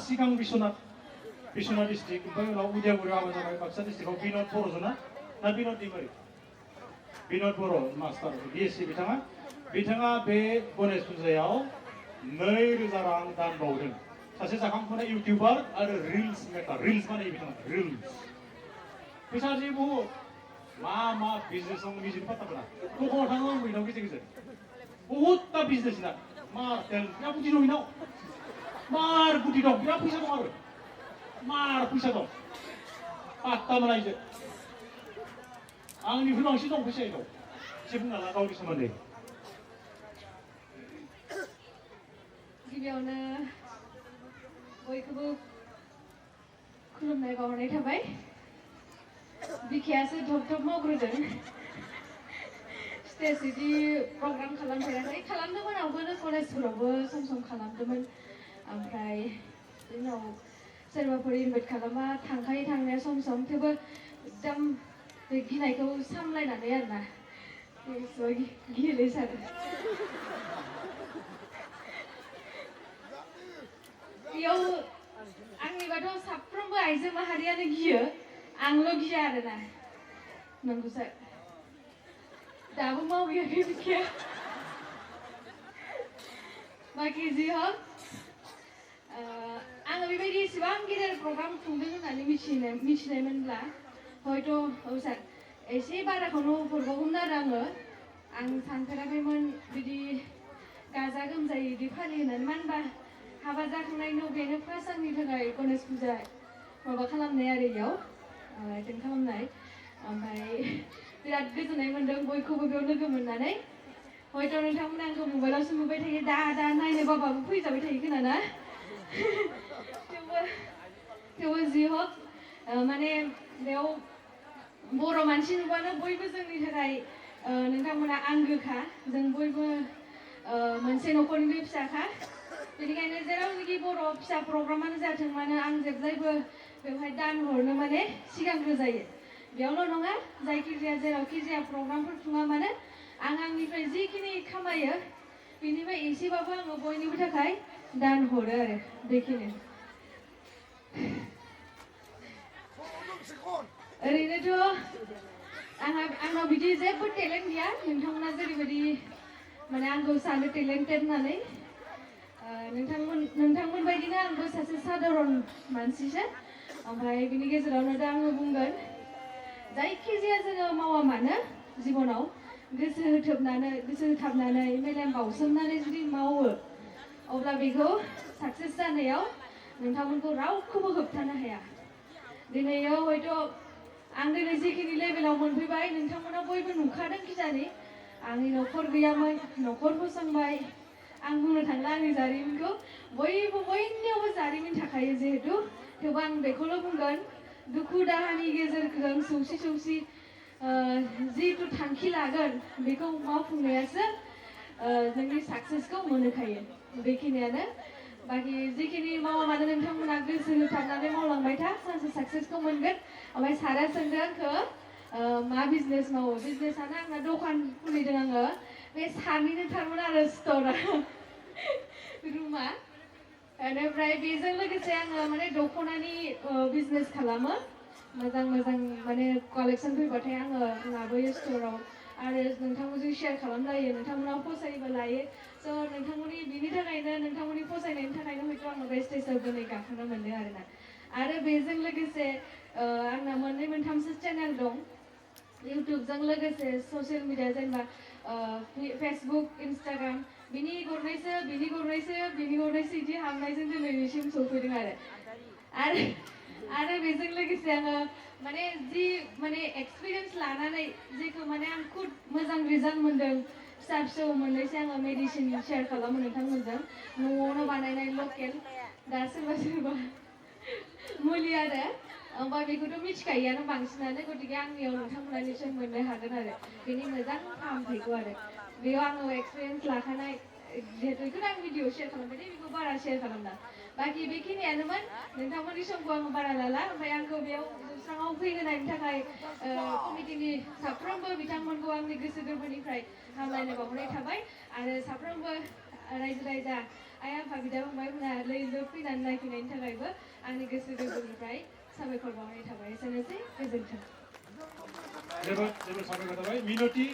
सिगां बिश्वनाथ डिस्ट्रिक्ट ओमफ्राय उनाव उदालगुरियाव हाबा जाबाय बाक्सा डिस्ट्रिक्टआव बिन'द बर'जोना ना बिन'द दैमारि बिन'द बर' मास्टार बिएससि बिथाङा बे गणेश फुजायाव 2,000 रां दान बावदों सासे जाखांफुनाय इउटिउबार आरो रिल्स मेकार रिल्स बानायो बिथाङा रिल्स फैसा जे बहुत मा बिजनेस दं निजेनि पात्ता मोना दखानाव थाङो आं बेनाव गेजेर बहुदता बिजनेस ना मार तेल बिराद बुद्धि दं बेनाव मार बुद्धि दं बिराद फैसा दं आरो मार फैसा दं पात्ता मोना इजों आंनिख्रुइ बांसिन दं फैसाया दं एसे बुंना ला गावनि सोमोन्दै गिबियावनो बयखौबो खुलुमनाय बावहरनाय थाबाय बिखायासो धब मावग्रोदों स्टेज बिदि प्रग्राम खालामफेराखै खालामदोंमोन आवगोलो कलेजफोरावबो सम खालामदोंमोन ओमफ्राय उनाव सोरबाफोर इनभाइट खालामबा थांखायो थांनाया सम थेवबो एकदम बे गिनायखौ सामलायनानै आरोना गियोलै सार बेयाव आंनिबाथ' साफ्रोमबो आइजो माहारियानो गियो आंल' गिया आरोना नंगौ सार दाबो मावहैयाखै बिखाया बाखि जि हक आङो बेबायदि एसेबां गिदिर प्रग्राम खुंदों होननानै मिथिनायमोनब्ला हयथ' औ सार एसे बाराखौनो हरबावगौमोन आरो आं सानफेराखैमोन बिदि गाजा गोमजायै बिदि फालियो होननानै मानो होनबा हाबा जाखांनायनि उनाव बेनो फार्स्ट आंनि थाखाय गणेश फुजा माबा खालामनाय आरो इयाव एटेन्ड खालामनाय ओमफ्राय बिराद गोजोननाय मोन्दों बयखौबो बेयाव लोगो मोननानै हयथ' नोंथांमोना आंखौ मबाइलावसो नुबाय थायो दा नायनो बाबाबो फैजाबाय थायो खोना ना थेवबो जि हक माने बेयाव बर' मानसि नुबानो बयबो जोंनि थाखाय नोंथांमोना आंगोखा जों बयबो मोनसे न'खरनि फिसाखा बेनिखायनो जेरावनोखि बर' फिसा प्रग्रामानो जाथों मानो आं जेब्लायबो बेवहाय दान हरनो माने सिगांग्रो जायो बेयावल' नङा जायखिजाया जेरावखि जाया प्रग्रामफोर खुङा मानो आंनिफ्राय जिखिनि खामायो बेनिफ्राय एसेबाबो आङो बयनिबो थाखाय दान हरो आरो बेखिनि ओरैनोथ' आंनाव बिदि जेबो टेलेन्ट गैया नोंथांमोना जेरैबायदि माने आंखौ सानो टेलेन्टेड होननानै नोंथांमोन बायदिनो आंबो सासे साधारन मानसिसो ओमफ्राय बिनि गेजेरावनो दा आङो बुंगोन जायखिजाया जोङो मावा मानो जिबनाव गोसो होथाबनानै मेलेम बाउसोमनानै जुदि मावो अब्ला बेखौ साक्सेस जानायाव नोंथांमोनखौ रावखौबो होबथानो हाया दिनैयाव हयथ' आं दिनै जिखिनि लेभेलाव मोनफैबाय नोंथांमोना बयबो नुखादों खिजानि आंनि न'खर गैयामोन न'खर फसंबाय आं बुंनो थांला आंनि जारिमिनखौ बयनियावबो जारिमिन थाखायो जिहेतु थेवबो आं बेखौल' बुंगोन दुखु दाहानि गेजेरजों सौसि जिहेतु थांखि लागोन बेखौ मावफुंनायासो जोंनि साक्सेसखौ मोनहोखायो बेखिनियानो बाखि जिखिनि मावा मानो नोंथांमोना गोसो होथाबनानै मावलांबाय था सानसे साक्सेसखौ मोनगोन ओमफ्राय सारा सोंदों आंखौ मा बिजनेस मावो बिजनेसानो आंना दखान खुलिदों आङो बे सानैनो थारमोन आरो स्ट'रा रुमा बेनिफ्राय बेजों लोगोसे आङो माने दख'नानि बिजनेस खालामो मोजां माने कालेक्सन फैबाथाय आङो लाबोयो स्ट'राव आरो नोंथांमोनजों शेयार खालामलायो नोंथांमोना फसायोबा लायो स' नोंथांमोननि बिनि थाखायनो नोंथांमोननि फसायनायनि थाखायनो हयथ' आङो बे स्टेजआव दिनै गाखोनो मोनदों आरोना आरो बेजों लोगोसे आंना मोनथामसो चेनेल दं इउटुबजों लोगोसे ससियेल मिडिया जेनेबा फेसबुक इन्स्टाग्राम बिनि गरनैसो बिदि हाबनायजों दिनैसिम सफैदों आरो बेजों लोगोसे आङो माने माने एक्सपिरियेन्स लानानै जेखौ माने आं खुद मोजां रिजाल्ट मोन्दों फिसा मोननैसो आङो मेडिसिन शेयार खालामो नोंथांमोनजों न'आवनो बानायनाय लकेल दा सोरबा मुलि आरो ओमफ्राय बेखौथ' मिथिखायोआनो बांसिनानो गतिके आंनियाव नोंथांमोना निसय मोननो हागोन आरो बेनि मोजां फाहामथायखौ आरो बेयाव आङो एक्सपिरियेन्स लाखानाय जिहेतु बेखौनो आं भिडिअ शेयार खालामबाय दे बेखौ बारा शेयार खालामला बाखि बेखिनियानोमोन नोंथांमोननि समखौ आङो बारा लाला ओमफ्राय आंखौ बेयाव जौस्राङाव फैहोनायनि थाखाय कमिटिनि साफ्रोमबो बिथांमोनखौ आंनि गोसो गोरबोनिफ्राय हामलायनाय बावहरनाय थाबाय आरो साफ्रोमबो रायजो राजा आइ आफा बिदा फंबायमोना लैलोब फैनानै नायफैनायनि थाखायबो आंनि गोसो गोरबोनिफ्राय साबायखर बावनाय थाबाय एसेनोसै गोजोन्थों जोबोद जोबोद साबायखर थाबाय मिनति